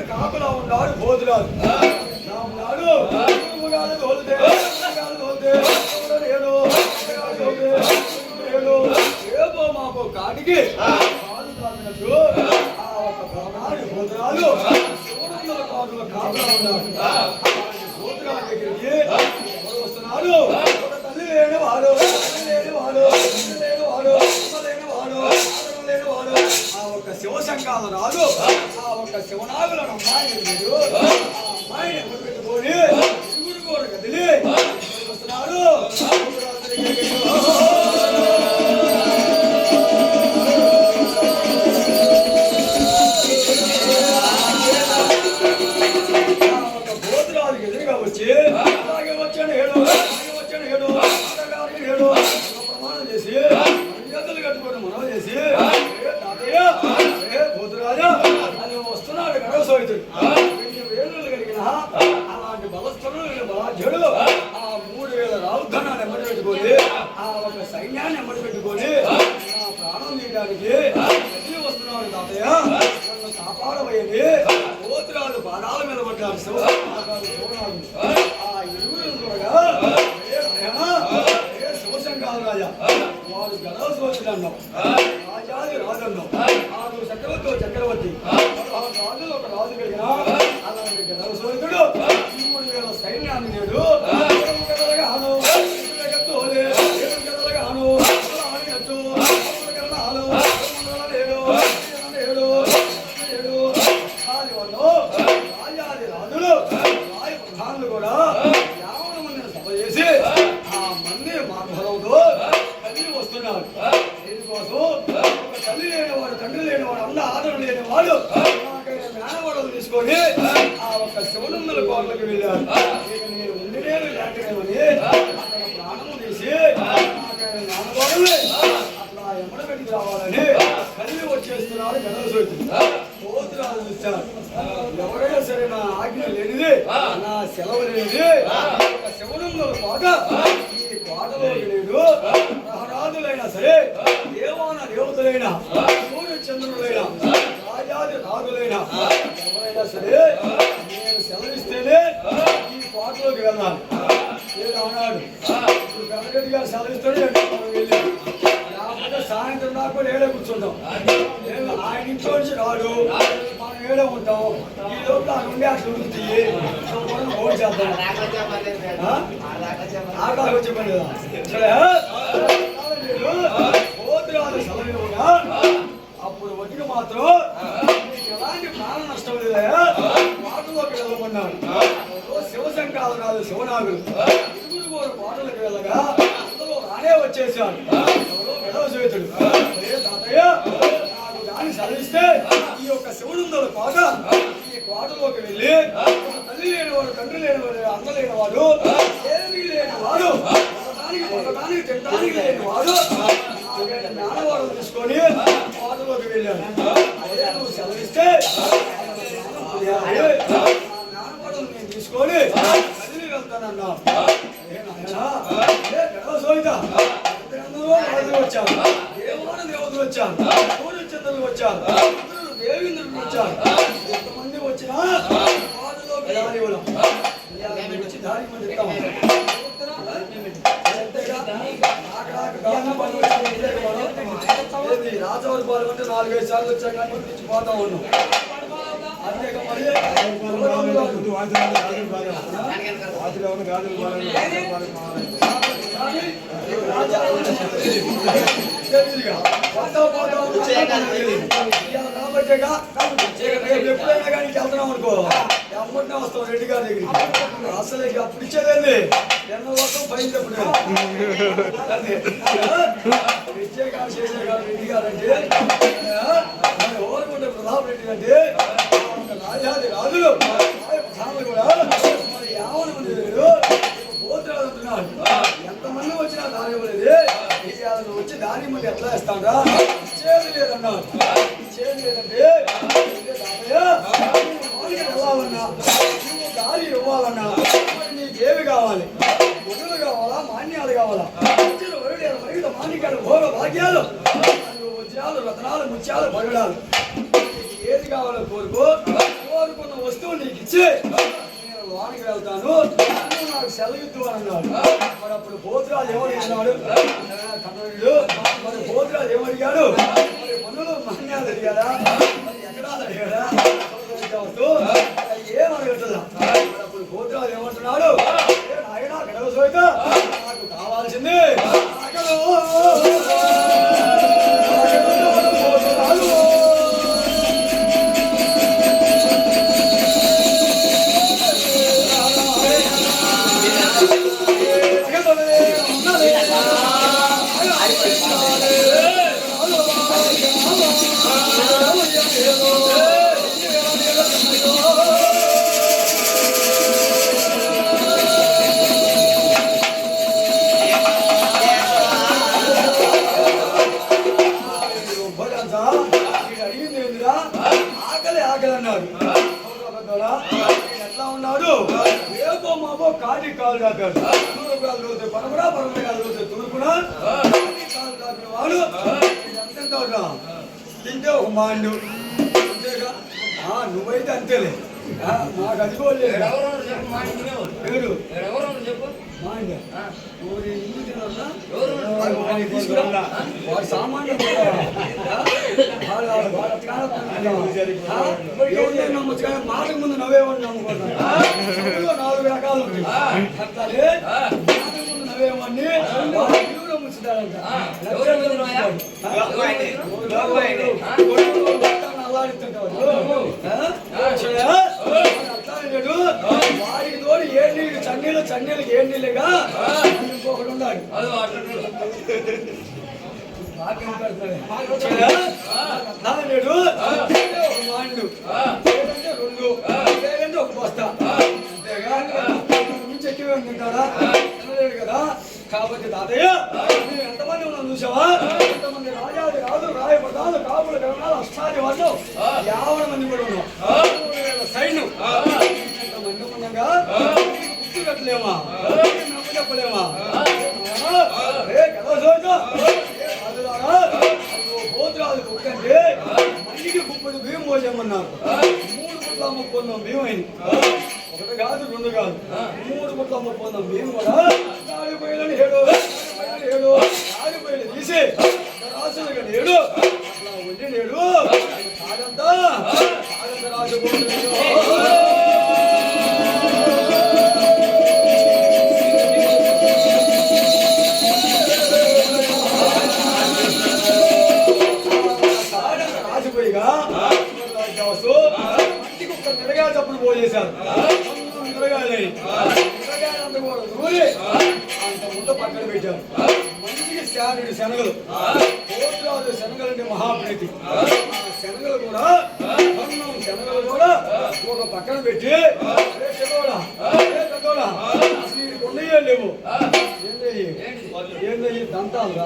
కాపలా ఉన్నాడు భోజనాలు ఏదో మాకు కాటికి భోజనాలు కాపలా ఉన్నాడు భోజనాల దగ్గరికి వస్తున్నాడు తల్లి లేని వాడు లేని వాడు లేని వాడు లేని వాడు లేని వాడు ఆ ఒక్క శివశంకాల రాదు ఆ ఒక్క శివనాగులను అమ్మాయిని అమ్మాయిని పెట్టుకొని శివుడు కూడా కదిలి వస్తున్నాడు భోజనాలకు ఎదురుగా వచ్చి అలాగే వచ్చాడు ఏడు ప్రమాణం చేసి చేతులు కట్టుకొని మనం చేసి భూతరాజా అని వస్తున్నాడు గడవసోయితుడు వేలు కలిగిన అలాంటి బలస్థుడు బలాఢ్యుడు ఆ 3000 రావుధనాన్ని ఎమ్మడి పెట్టుకొని ఆ ఒక సైన్యాన్ని ఎమ్మడి పెట్టుకొని ప్రాణం తీయడానికి వస్తున్నాడు తాతయ్య నన్ను కాపాడబోయేది భూతరాజు పాదాల మీద పడ్డాడు ఆ ఇరువురు కూడా శివశంకాల రాజా వాడు గడవసోతుడు అన్నావు రాజాది రాజు అన్నావు ఆరు చక్రవర్తి చక్రవర్తి ఆ రాజులు ఒక రాజు కలిగిన అలాంటి గడవసోతుడు 3000 సైన్యాన్ని నేడు రాజాది రాజులు రాయ ప్రధానులు కూడా 50 మందిని సభ చేసి ఆ మంది మార్గంతో తల్లి వస్తున్నారు దీనికోసం తల్లి లేనివాడు తండ్రి లేనివాడు అన్న ఆదరణ లేనివాడు మేనవాడలు తీసుకొని ఆ ఒక్క శివనందుల కోటలకు వెళ్ళారు నేను ఉండినేది లేకనేమని అక్కడ ప్రాణము తీసి నాన్నవాడులే అట్లా ఎమ్మడబెట్టి రావాలని కలిగి వచ్చేస్తున్నాడు గణసోతుడు భూతరాజు చూశారు ఎవరైనా సరే నా ఆజ్ఞ లేనిది నా సెలవు లేనిది శివనందుల కోట ఈ కోటలోకి లేడు రహరాజులైనా సరే దేవాన దేవతలైన సూర్య చంద్రులైన రాజాది రాజులైన ఎవరైనా సరే నేను సెలవిస్తేనే ఈ కోటలోకి వెళ్ళాలి ఏదో అన్నాడు గణరెడ్డి గారు సెలవిస్తేనే వెళ్ళి లేకపోతే సాయంత్రం దాకా ఏడే కూర్చుంటాం ఆయన ఇంట్లో నుంచి రాడు మనం ఏడే ఉంటాం ఈ లోపల ఆ నుండి అట్లా ఉడుకుతాయి ఓడి చేద్దాం ఆకాలు వచ్చే పని కదా భూతరాజు సెలవుగా అప్పుడు వడ్డీకి మాత్రం ఎలాంటి ప్రాణ నష్టం లేదా కోటలోకి వెళ్ళమన్నాడు శివశంకాలు రాదు శివనాగులు ఇరుగురు కోటలకు వెళ్ళగా అందులో రానే వచ్చేసాడు గడవసోతుడు తాతయ్య నాకు దాన్ని సెలవిస్తే ఈ యొక్క శివుడుందల కోట ఈ కోటలోకి వెళ్ళి తల్లి లేనివాడు తండ్రి లేనివాడు అన్న లేనివాడు ఏమీ లేనివాడు పొందడానికి తినడానికి లేనివాడు జ్ఞానవాడు తీసుకొని కోటలోకి వెళ్ళాడు అదే నువ్వు సెలవిస్తే నాన్నపడలు నేను తీసుకొని కదిలి వెళ్తానన్నా వచ్చాను దేవాన దేవతలు వచ్చాను సూర్యచంద్రులు వచ్చారు దేవేంద్రులు వచ్చారు ఎంతమంది వచ్చినా వచ్చి దారి రాజవారి పాల్గొంటే 4-5 సార్లు వచ్చాక పోతా ఉన్నాం అంతేగా మరి ఎప్పుడైనా కానీ వెళ్తున్నాం అనుకో అమ్మటినే వస్తాం రెడ్డి గారి దగ్గరికి అసలు అప్పుడు ఇచ్చేదండి ఎన్న వస్తాం పైన చెప్పుడు ఇచ్చే కాదు చేసే కాదు రెడ్డి గారు అంటే ఓరుకుంటే ప్రతాప్ రెడ్డి అంటే రాజాది రాజులు కూడా మరి 50 మంది పోతురాలు అంటున్నాడు ఎంతమంది వచ్చినా దాని ఇవ్వలేదు వచ్చి దాని మంది ఎట్లా ఇస్తాడా ఇచ్చేది లేదన్నాడు ఇచ్చేది లేదంటే వెళ్ళాలన్నా నువ్వు దారి ఇవ్వాలన్నా మరి నీకేమి కావాలి గుడులు కావాలా మాన్యాలు కావాలా మరిగిన మాన్యకాలు భోగ భాగ్యాలు వజ్రాలు రత్నాలు ముత్యాలు పగడాలు ఏది కావాలో కోరుకున్న వస్తువు నీకు ఇచ్చి నేను లోనికి వెళ్తాను నువ్వు నాకు సెలవిద్దు అని అన్నాడు మరి అప్పుడు పోతురాజు ఏమడిగినాడు కన్నడు మరి పోతురాజు ఏమడిగాడు మరి మనులు మాన్యాలు అడిగాడా మరి ఎకరాలు అడిగాడా ఏమడగట్లా మరి అప్పుడు పోతురాజు ఏమంటున్నాడు ఆయన గడవ సోయిత నాకు కావాల్సింది ఎట్లా ఉన్నాడు రేపో మాపో కాటి కాలు దాకాడు తూర్పుగాలు రోజు పరమడా పరమగాలు రోజు తూర్పున కాలు దాకిన వాడు ఎంత తింటే ఒక మాండు అంతేగా నువ్వైతే అంతేలే నాకు అదిగోలేదు వాడు సామాన్లు నమ్మచ్చు కానీ మాటకు ముందు నవ్వేవాడిని నమ్ముకుంటాను 4 రకాలు ఉంటాయి అట్లాగే మాటకు ముందు నవ్వేవాడిని ముచ్చుతాడంట అల్లాడుతుంటాడు వారికి తోడు ఏ నీళ్ళు చన్నీళ్ళకి ఏ నీళ్ళుగా ఇంకొకటి ఉన్నాడు నాడు ఒక మాండు లేదంటే 2 లేదంటే ఒక బస్తా అంతేగా నుంచి ఎక్కువ తింటాడా తినలేడు కదా కాబట్టి తాతయ్య మేము ఎంతమంది ఉన్నాం చూసావా ఎంతమంది రాజాది రాజు రాయపడాలు కాపులు గణాలు అష్టాది వాళ్ళు 50 మంది కూడా ఉన్నాం సైన్యం ఎంతమంది ఉండగా గుర్తు కట్టలేమా నమ్ము చెప్పలేమా పోతురాజు కుక్కంటే మనిషికి 30 బియ్యం పోసేయమన్నారు 3 పుట్ల అమ్ముకున్నాం బియ్యం అయింది 1 కాదు 2 కాదు 3 పుట్ల అమ్ముకున్నాం బియ్యం కూడా ఆడిపోయాలని 7 ఆడిపోయాడు తీసి రాసులుగా నేడు అట్లా ఉండి నేడు కాదంతా రాజు రాజుపోయిగా మంచికి ఒక్క నిరగా చప్పుడు పోసేశారు నిరగాలి కూడా దూరి అంత ముందు పక్కన పెట్టారు మంచికి శనగలు పోతురాజు శనగలంటే మహాప్రీతి శనగలు కూడా ఒక పక్కన పెట్టి ఉన్నాయే లేవు ఏందయ్యి దంతాలుగా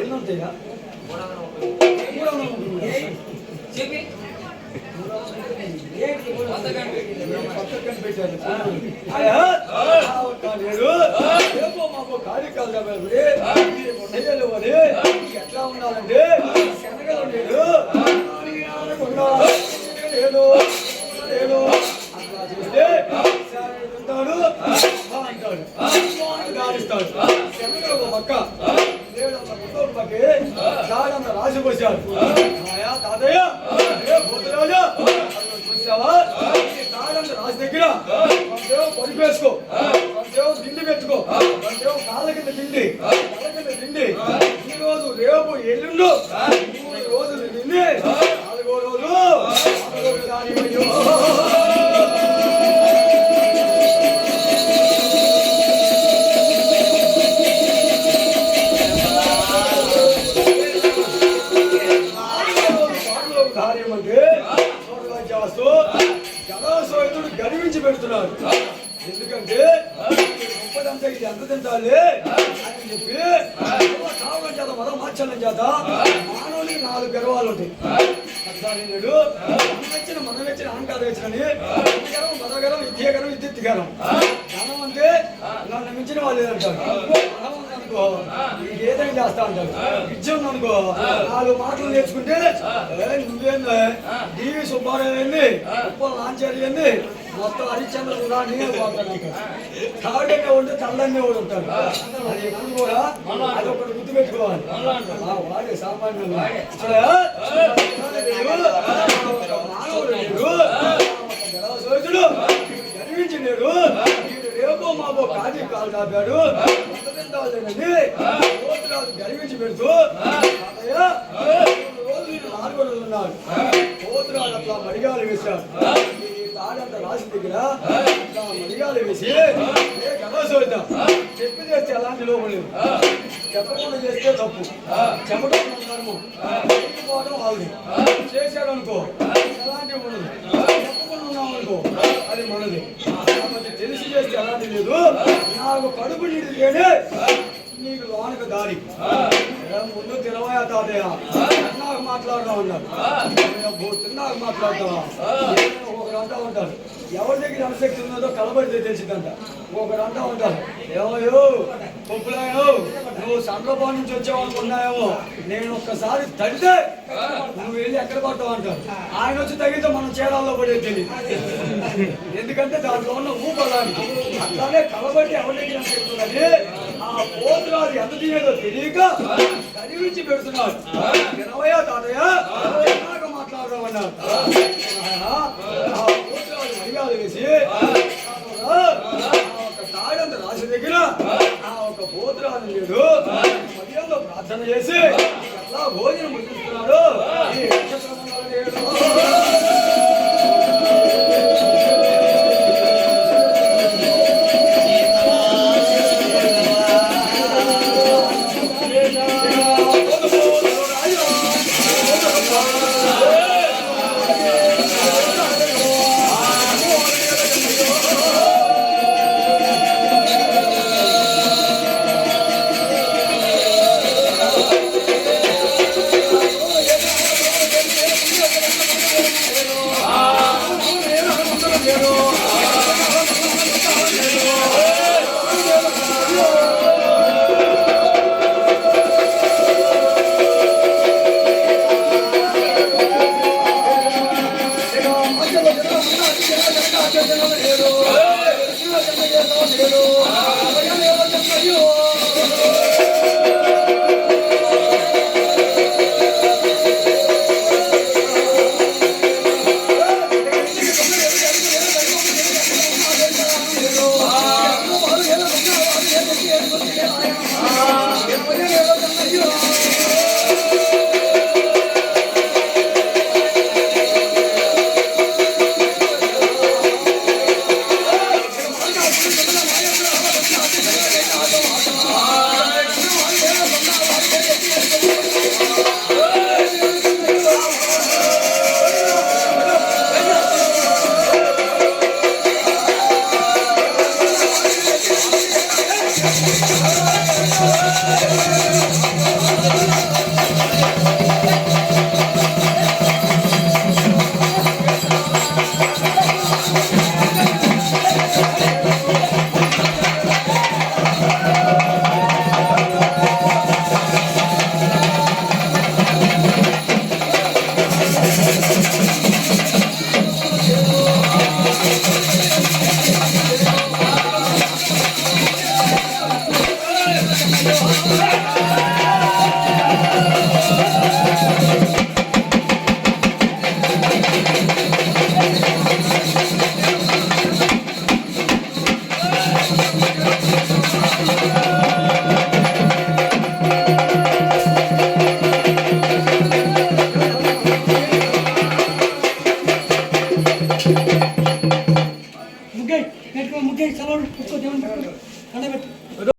ఎన్ని ఉంటాయా? చెప్పి ఎట్లా ఉండాలంటే శనగలు నేను లేదు లేదు అట్లా చూస్తే ఉంటాడు అంటాడు దాడిస్తాడు. శనగలు ఒక పక్క లేడు ఒక పక్క దాడంత రాసి పోసాడు. తాతయ్య పోతురాజా చూసావా దాడంత రాసి దగ్గర కొంచెం పొడిపేసుకో, కొంచెం దిండి పెట్టుకో, కొంచెం కాళ్ళ కింద తిండి కళ్ళ కింద తిండి. ఈ రోజు రేపు ఎల్లుండు 3 రోజులు తిండి 4వ రోజు దాని జలాశయుడు గర్వించి పెడుతున్నాడు. ఎందుకంటే గొప్పదంతా ఇది ఎంత తింటాలి అని చెప్పి కావడం చేత మరో మార్చడం చేత మానవునికి 4 గర్వాలు ఉంటాయి. లేడు మనం వచ్చిన అహంకారం వచ్చినని గర్వం మదగరం విద్యగరం విద్యుత్గరం. ధనం అంటే నన్ను మించిన వాళ్ళు ఏదంటారు. ధనం ఉందనుకో నీకు ఏదైనా చేస్తా అంటారు. విద్య ఉందనుకో 4 మాటలు నేర్చుకుంటే నువ్వేంది డివి సుబ్బారావు ఏంది ఉప్పల లాంచారి ఏంది మొత్తం హరిశ్చంద్రుడు కూడా నేనే పోతాను. తాగంగా ఉంటే చల్లంగా కూడా ఉంటాడు. అది ఎప్పుడు కూడా అదొకటి గుర్తు పెట్టుకోవాలి. వాడే సామాన్యులు గర్వించి నేడు రేపో మాపో కాజీ కాలు కాపాడు గర్వించి పెడుతూ రోజు 4 రోజులు ఉన్నాడు. పోతురాడు అట్లా మడిగాలు వేశాడు. తాడంత రాసి దగ్గర అట్లా మడిగాలు వేసి గర్వసోద్దాం చెప్పి చేస్తే అలాంటి లోపలేదు. చెప్పకుండా చేస్తే తప్పు, చెప్పడం కర్మం, పోవడం వాళ్ళది. చేశాడు అనుకో ఎలాంటివి ఉండదు, చెప్పకుండా ఉన్నాం అనుకో అది మనది. కాబట్టి తెలిసి చేస్తే ఎలాంటి లేదు. నాకు కడుపు నిండితేనే నీకు లోనకు దారి. ముందు తినవయా తాతయ్య నాకు మాట్లాడుతూ ఉన్నాడు. తిన్నాక మాట్లాడతావా ఒకరు అంటా ఉంటారు. ఎవరి దగ్గర అనుశక్తి ఉన్నదో కలబడితే తెలిసిందంట. ఒకరు అంటా ఉంటారు ఏమయ్యో పొప్పులాయో నువ్వు సంద్రబాబు నుంచి వచ్చావు అనుకున్నాయేమో, నేను ఒక్కసారి తడితే నువ్వు వెళ్ళి ఎక్కడ పడతావు అంటారు. ఆయన వచ్చి తగిలితే మనం చీరాల్లో పడేది తెలియదు. ఎందుకంటే దాంట్లో ఉన్న ఊపడానికి అట్లానే కలబడి ఎవరి దగ్గర అనుశక్తి ఉన్నది ఆ పోతురాలు ఎంత తినేదో తెలియక కరివించి పెడుతున్నాడు. 20 తాతయ్య మాట్లాడదాం అన్నారు. మర్యాద వేసి ఒక తాడంత రాసి దగ్గర ఆ ఒక పోతురాలు లేడు మర్యాదలో ప్రార్థన చేసి ఎట్లా భోజనం ముగిస్తున్నాడు. ఆ